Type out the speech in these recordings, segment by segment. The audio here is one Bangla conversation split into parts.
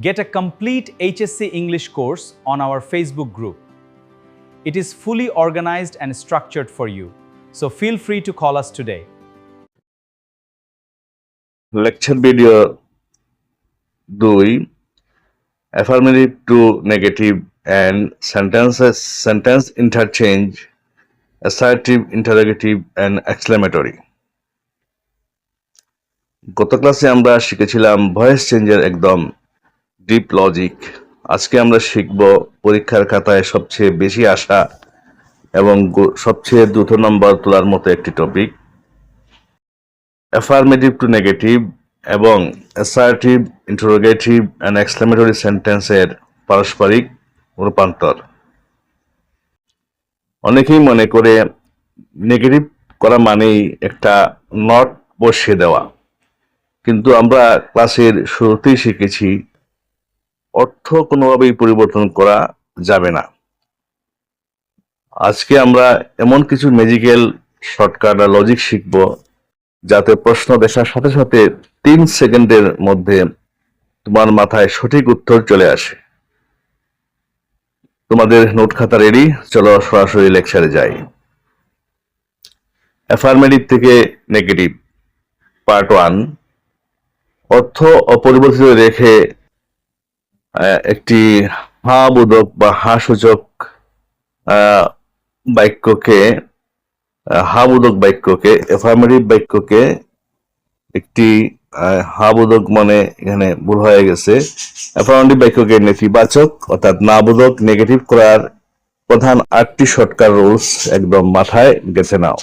Get a complete HSC English course on our Facebook group. It is fully organized and structured for you, so feel free to call us today. Lecture video 2 Affirmative to negative and sentence interchange, assertive, interrogative and exclamatory. গত ক্লাসে আমরা শিখেছিলাম ভয়েস চেঞ্জের একদম ডিপ লজিক। আজকে আমরা শিখব পরীক্ষার খাতায় সবচেয়ে বেশি আসা এবং সবচেয়ে দ্রুত নম্বর তোলার মতো একটি টপিক, অ্যাফার্মেটিভ টু নেগেটিভ এবং অ্যাসার্টিভ, ইন্টারোগেটিভ অ্যান্ড এক্সক্লেমেটরি সেন্টেন্সের পারস্পরিক রূপান্তর। অনেকেই মনে করে নেগেটিভ করা মানেই একটা নট বসিয়ে দেওয়া, কিন্তু আমরা ক্লাসের শুরুতেই শিখেছি অর্থ কোনোভাবেই পরিবর্তন করা যাবে না। আজকে আমরা এমন কিছু ম্যাজিক্যাল শর্টকাট আর লজিক শিখব যাতে প্রশ্ন দেখার সাথে সাথে 3 সেকেন্ডের মধ্যে তোমার মাথায় সঠিক উত্তর চলে আসে। তোমাদের নোট খাতা রেডি? চলো সরাসরি লেকচারে যাই। অ্যাফার্মেটিভ থেকে নেগেটিভ পার্ট 1। অর্থ অপরিবর্তিত রেখে একটি হা বোধক বা হা সূচক বাক্যকে, হা বোধক বাক্যকে, অ্যাফার্মেটিভ বাক্যকে একটি হা বোধক মানে এখানে ভুল হয়ে গেছে, অ্যাফার্মেটিভ বাক্যকে নেতিবাচক অর্থাৎ না বোধক নেগেটিভ করার প্রধান 8টি শর্টকাট রুলস একদম মাথায় গেছে নাও।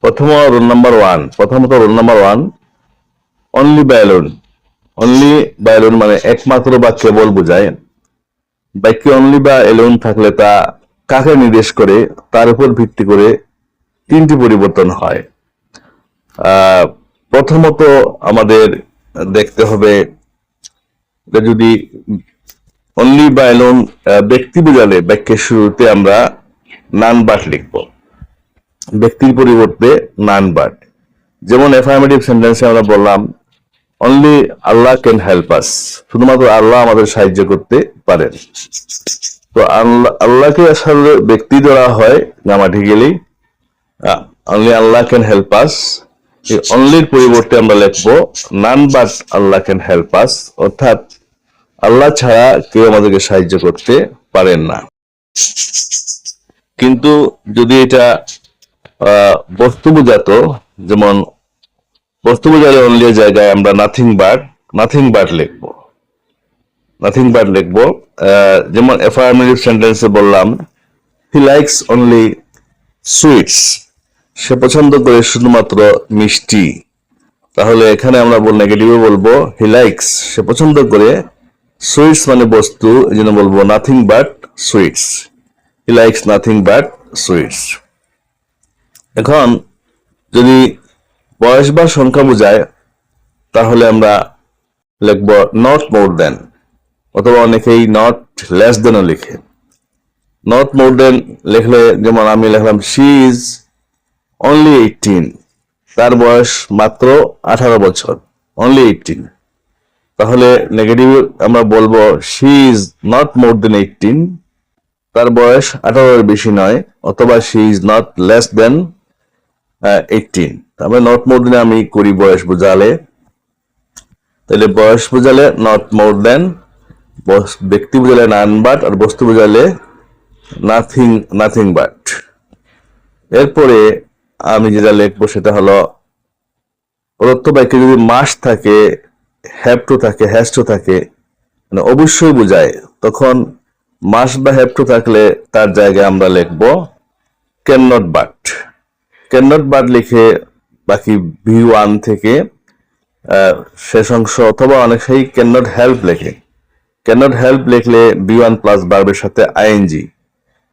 প্রথমত rule number 1, only by alone. Only বা এলোন মানে একমাত্র বা কেবল বোঝায়। বাক্যে অনলি বা এলোন থাকলে তা কাকে নির্দেশ করে তার উপর ভিত্তি করে 3টি পরিবর্তন হয়। প্রথমত আমাদের দেখতে হবে যদি অনলি বা এলোন ব্যক্তি বোঝালে বাক্যের শুরুতে আমরা নান বাট লিখব, ব্যক্তির পরিবর্তে নান বাট। যেমন অ্যাফার্মেটিভ সেন্টেন্সে আমরা বললাম only Allah can help us, শুধুমাত্র আল্লাহ আমাদের সাহায্য করতে পারেন। তো আল্লাহকে আসলে ব্যক্তি ধরা হয় grammatically, only Allah can help us. এই অনলির পরিবর্তে আমরা লিখবো none but Allah can help us, অর্থাৎ আল্লাহ ছাড়া কেউ আমাদেরকে সাহায্য করতে পারেন না। কিন্তু যদি এটা বস্তু বোঝাতো, যেমন বস্তু বোঝালে অনলি জায়গায় আমরা নাথিং বাট লিখবো। যেমন অ্যাফার্মেটিভ সেন্টেন্সে বললাম হি লাইকস অনলি সুইটস, সে পছন্দ করে শুধুমাত্র মিষ্টি। তাহলে এখানে আমরা নেগেটিভে বলবো হি লাইকস, সে পছন্দ করে, সুইটস মানে বস্তু, এই জন্য বলবো nothing but sweets, he likes nothing but sweets. এখন যদি বয়স বা সংখ্যা বোঝায় তাহলে আমরা লিখব নট মোর দেন, অথবা অনেকেই নট লেস দেনও লিখে। নট মোর দেন লিখলে, যেমন আমি লিখলাম শি ইজ অনলি 18, তার বয়স মাত্র 18 বছর, অনলি 18। তাহলে নেগেটিভ আমরা বলবো শি ইজ নট মোর দেন 18, তার বয়স 18-এর বেশি নয়, অথবা she is not less than 18। তারপরে নট মোর দেন আমি করি বয়স বোঝালে, তাহলে বয়স বোঝালে নট মোর দেন, ব্যক্তি বোঝালে নান বাট, আর বস্তু বোঝালে নাথিং বাট। এরপরে আমি যেটা লিখবো সেটা হলো প্রদত্ত বাক্যে যদি মাস্ট থাকে, হ্যাভ টু থাকে, হ্যাজ টু থাকে, মানে অবশ্যই বোঝায়, তখন মাস্ট বা হ্যাভ টু থাকলে তার জায়গায় আমরা লিখবো ক্যান নট বাট লিখে বাকি V1 থেকে শেষ অংশ, অথবা অনেক সেই ক্যান নট হেল্প লেখে। ক্যান নট হেল্প লিখলে V1 প্লাস ভার্বের সাথে আইএনজি,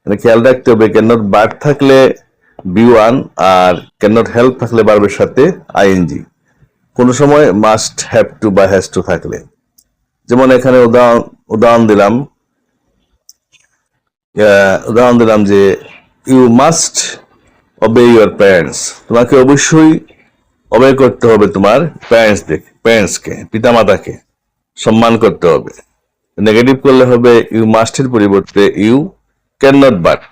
মানে খেয়াল রাখতে হবে ক্যান নট বাট থাকলে V1 R can not help থাকলে ভার্বের সাথে আইএনজি, কোনো সময় মাস্ট হ্যাভ টু বা হ্যাজ টু থাকলে। যেমন এখানে উদাহরণ দিলাম যে you must obey your parents, তোমাকে অবশ্যই ওবে করতে হবে তোমার প্যারেন্টসকে, পিতামাতাকে। সম্মান করতে হবে। নেগেটিভ করলে হবে ইউ মাস্টের পরিবর্তে you can not but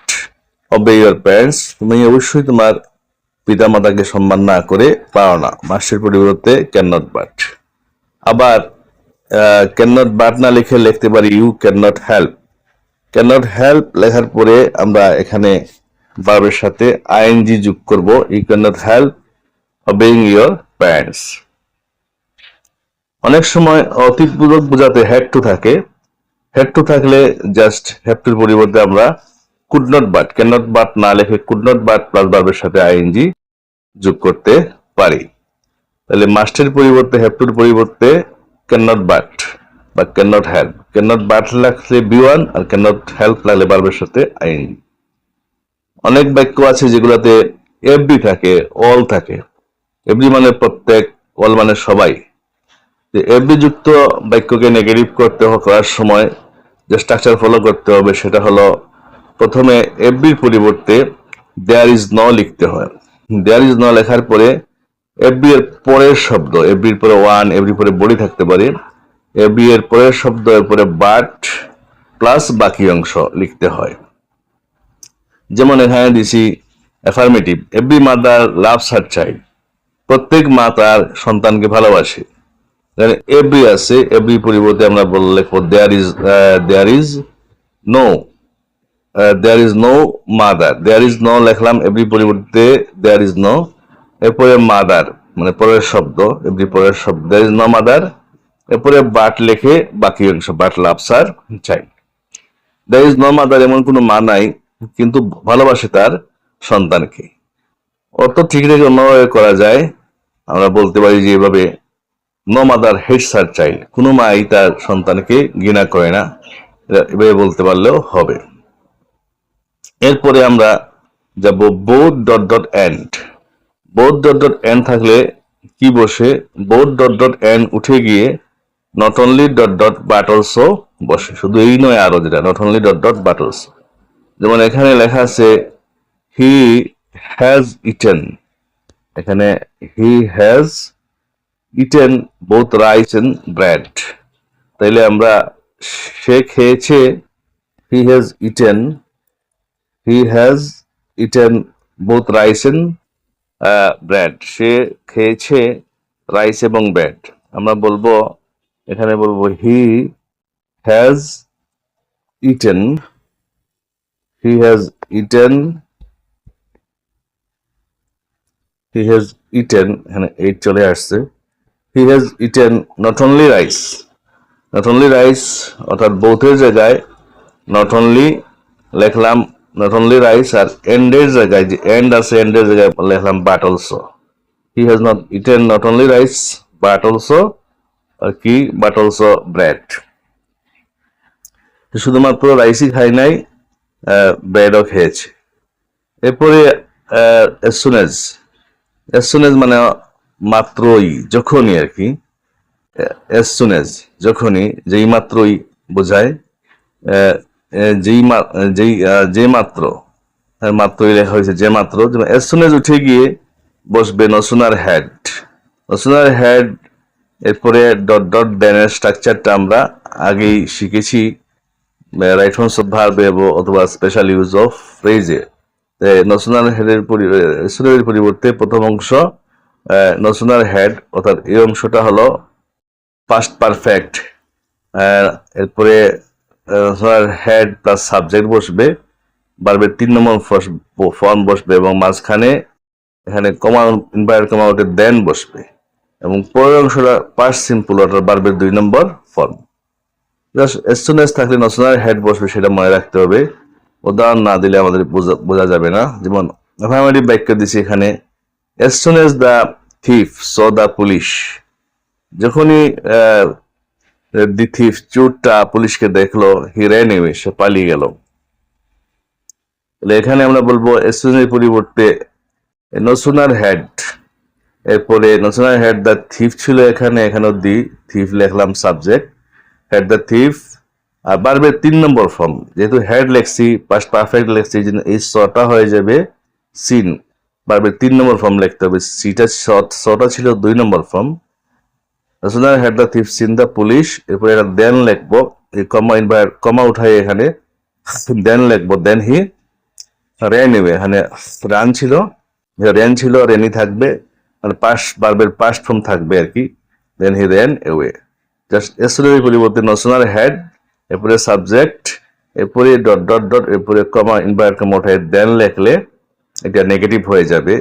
obey your parents, তুমি অবশ্যই তোমার পিতা মাতাকে সম্মান না করে পারো না, মাস্টের পরিবর্তে ক্যান নট বাট। আবার ক্যান নট বাট না লিখে লিখতে পারি you can not help. Can not help লেখার পরে আমরা এখানে ভার্বের সাথে আইএনজি যোগ করব, you can not help obeying your parents. অনেক সময় অতীতবোধক বোঝাতে হ্যাড টু থাকে, হ্যাড টু থাকলে জাস্ট হ্যাভ টুর পরিবর্তে আমরা could not but, can not but না লিখে কুড নট বাট প্লাস ভার্বের সাথে আইএনজি যোগ করতে পারি। তাহলে মাস্টের পরিবর্তে হ্যাভ টুর পরিবর্তে ক্যান নট বাট বা can not help. Can not but লাগলে বি1 আর ক্যান নট হেল্প লাগলে ভার্বের সাথে আইএনজি। অনেক বাক্য আছে যেগুলোতে এভরি থাকে, অল থাকে। এভরি মানে প্রত্যেক, অল মানে সবাই। এভরি যুক্ত বাক্যকে নেগেটিভ করার সময় যে স্ট্রাকচার ফলো করতে হবে সেটা হলো প্রথমে এভরির পরিবর্তে দেয়ার ইজ ন লিখতে হয়। দেয়ার ইজ ন লেখার পরে এভরি এর পরের শব্দ, এভরির পরে ওয়ান, এভরি পরে বডি থাকতে পারে, এভরি এর পরের শব্দ এর পরে বাট প্লাস বাকি অংশ লিখতে হয়। যেমন এখানে দিছি affirmative, every mother loves her child, প্রত্যেক মা তার সন্তানকে ভালোবাসে। এভরি আছে, এভরি পরিবর্তে আমরা বললে there is no, there is no mother, there is no লিখলাম এভরি পরিবর্তে দেয়ার ইজ নো, এরপরে মাদার মানে পরের শব্দ, এভরি পরের শব্দ, দেয়ার ইজ নো মাদার, এরপরে বাট লিখে বাকি অংশ but loves her child. There is no mother এমন কোনো মা নাই কিন্তু ভালোবাসে তার সন্তানকে। অর্থ ঠিক রেখে অন্যভাবে করা যায়, আমরা বলতে পারি যে এভাবে no mother hates her child, কোনো মাই তার সন্তানকে ঘৃণা করে না, এভাবে বলতে পারলেও হবে। এরপরে আমরা যাব both dot dot and. Both dot dot and থাকলে কি বসে, বোথ ডট ডট এন্ড উঠে গিয়ে not only dot dot but also বসে। শুধু এই নয়, আরো যেটা not only dot dot but also. যেমন এখানে লেখা আছে হি হ্যাজ ইটেন, এখানে he has eaten both rice and bread, তাইলে আমরা সে খেয়েছে, he has eaten both rice and bread, সে খেয়েছে রাইস এবং ব্রেড। আমরা বলবো এখানে বলবো he has eaten, he has eaten, এখানে 8 চলে আসছে। He has eaten not only rice, not only rice অর্থাৎ বোথের জায়গায় নট অনলি লিখলাম নট অনলি রাইস, আর এন্ডের জায়গায় যে এন্ড আছে এন্ডের জায়গায় লিখলাম but also. He has not eaten not only rice but also, আর কি বাট অলসো ব্রেড, শুধুমাত্র রাইসই খাই নাই, ব্রেডও খেয়েছে। এরপরে as soon as মানে মাত্রই, যখনই আর কি, as soon as যখনই, যেই মাত্রই বোঝায়, যে মাত্র, মাত্রই লেখা হয়েছে যে মাত্র। যেমন as soon as উঠে গিয়ে বসবে no sooner had, এরপরে ডট ডট দেনের স্ট্রাকচারটা আমরা আগেই শিখেছি রাইট ফর্মস অফ ভার্ব অথবা স্পেশাল ইউজ অফ ফ্রেজে। no sooner had এর পরিবর্তে প্রথম অংশ no sooner had, অর্থাৎ এই অংশটা হলো পাস্ট পারফেক্ট, এরপরে হ্যাড প্লাস সাবজেক্ট বসবে, ভার্বের 3 নম্বর ফর্ম বসবে এবং মাঝখানে এখানে কমা ইনভার্টেড কমা উঠে দেন বসবে, এবং পরের অংশটা পাস্ট সিম্পল অর্থাৎ ভার্বের 2 number form. Just as soon as থাকলে no sooner had বসবে, সেটা মনে রাখতে হবে। উদাহরণ না দিলে আমাদের বোঝা যাবে না। যেমন অ্যাফার্মেটিভ বাক্য দিছি এখানে as soon as the thief saw the police, যখনই দি থিফ চোরটা পুলিশকে দেখলো, হি ran away, সে পালিয়ে গেল। এখানে আমরা বলবো as soon as পরিবর্তে no sooner had, এরপরে no sooner had the thief ছিল এখানে, এখানেও দি থিফ লিখলাম সাবজেক্ট, had the thief, আর ভার্বের 3 নম্বর ফর্ম, যেহেতু হ্যাড লেখছি পাস্ট পারফেক্ট লেখছি, এই জন্য এই সটা হয়ে যাবে সিন, ভার্বের 3 নম্বর ফর্ম লিখতে হবে। সটা ছিল 2 number form, No sooner had the thief seen the police, এরপরে একটা দেন লিখবো, এই কমা উঠাই এখানে, দেন লিখবো, দেন হি ran away, এখানে রান ছিল, রেনই থাকবে, মানে পাস্ট ভার্বের পাস্ট ফর্ম থাকবে আর কি, দেন হি ran away। জাস্ট এসএর পরিবর্তে no sooner had, এরপরে সাবজেক্ট, এরপরে ডট ডট ডট, এরপরে কমা ইনভার্টেড কমা উঠাই দেন লিখলে এটা নেগেটিভ হয়ে যাবে।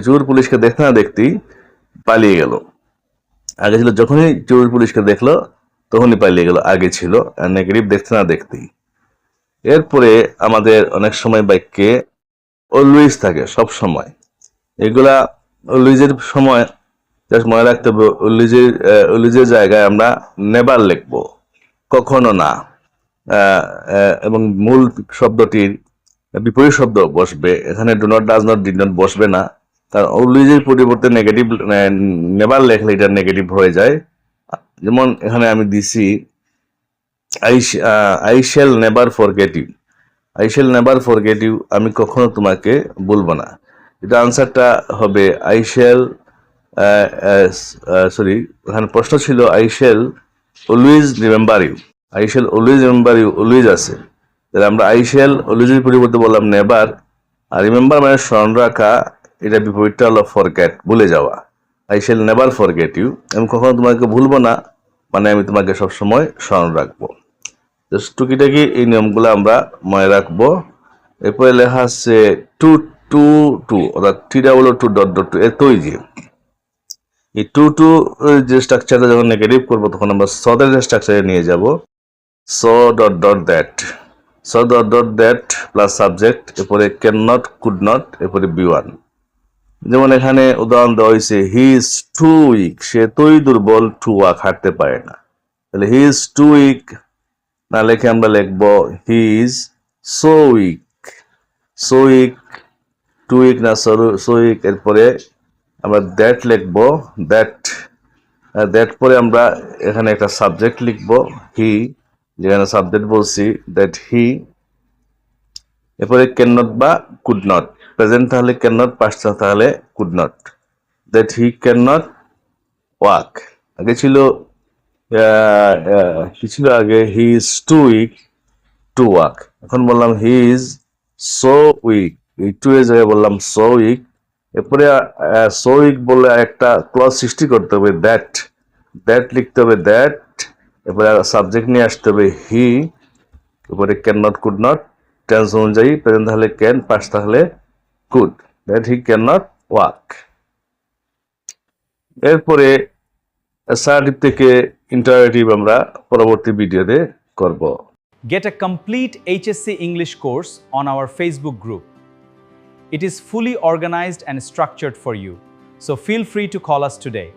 চোর পুলিশকে দেখতে না দেখতেই পালিয়ে গেল। আগে ছিল যখনই চোর পুলিশকে দেখলো তখনই পালিয়ে গেল, আগে ছিল নেগেটিভ দেখতে না দেখতেই। এরপরে আমাদের অনেক সময় বাক্যে অলওয়েজ থাকে, সব সময়। এগুলা অলওয়েজের সময় জাস্ট মনে রাখতে হবে, অলওয়েজের জায়গায় আমরা নেভার লিখবো, কখনো না, এবং মূল শব্দটির বিপরীত শব্দ বসবে, এখানে do not, does not, did not বসবে না, কারণ অলওয়েজের পরিবর্তে নেগেটিভ নেভার লেখলে এটা নেগেটিভ হয়ে যায়। যেমন এখানে আমি দিছি I shall never forget you, I shall never forget you, আমি কখনো তোমাকে ভুলবো না। এটা আনসারটা হবে আই শ্যাল, সরি এখানে প্রশ্ন ছিল I shall always remember you, I shall always remember you, always আছে, তাহলে আমরা আই শ্যাল অলওয়েজের পরিবর্তে বললাম নেভার, আর রিমেম্বার মানে স্মরণ রাখা, এটা বিপরীতটা হলো ফরগেট, ভুলে যাওয়া। I shall never forget you, আমি কখনো তোমাকে ভুলবো না, মানে আমি তোমাকে সবসময় স্মরণ রাখবো। টুকিটাকি এই নিয়মগুলো আমরা মনে রাখবো। এরপরে লেখা আছে টু টু টু, অর্থাৎ TW2 ডট ডট টু, এতই যে এই টু যে স্ট্রাকচারটা যখন নেগেটিভ করবো তখন আমরা সদের স্ট্রাকচারে নিয়ে যাব, so dot dot that, so dot dot that plus subject, এরপরে ক্যান নট, কুড নট, এরপরে B1। যেমন এখানে উদাহরণ দেওয়া হয়েছে হি ইজ টু উইক, সে এতই দুর্বল টু ওয়াক, হাঁটতে পারে না, তাহলে হি ইজ টু উইক না লিখে আমরা লিখবো he is so weak, so weak, too weak না সো উইক, এরপরে আমরা দ্যাট লিখবো, দ্যাট পরে আমরা এখানে একটা সাবজেক্ট লিখবো হি, যেখানে সাবজেক্ট বলছি দ্যাট হি, এরপরে ক্যান নট বা কুড নট, প্রেজেন্ট তাহলে ক্যান নট, পাস্ট তাহলে could not, that he can not walk. আগে ছিল কি ছিল আগে, he is too weak to walk, এখন বললাম হি ইজ সো উইক, এই টু এর জায়গায় বললাম সো উইক। এরপরে সো উইক বলে একটা ক্লজ সৃষ্টি করতে হবে, দ্যাট লিখতে হবে, দ্যাট, এরপরে সাবজেক্ট নিয়ে আসতে হবে হি, এরপরে can not, could not, tense অনুযায়ী প্রেজেন্ট তাহলে ক্যান, পাস্ট তাহলে could, that he can not walk. এরপরে অ্যাসার্টিভ থেকে ইন্টারেটিভ আমরা পরবর্তী ভিডিওতে করব। Get a complete HSC English course on our Facebook group. It is fully organized and structured for you, so feel free to call us today.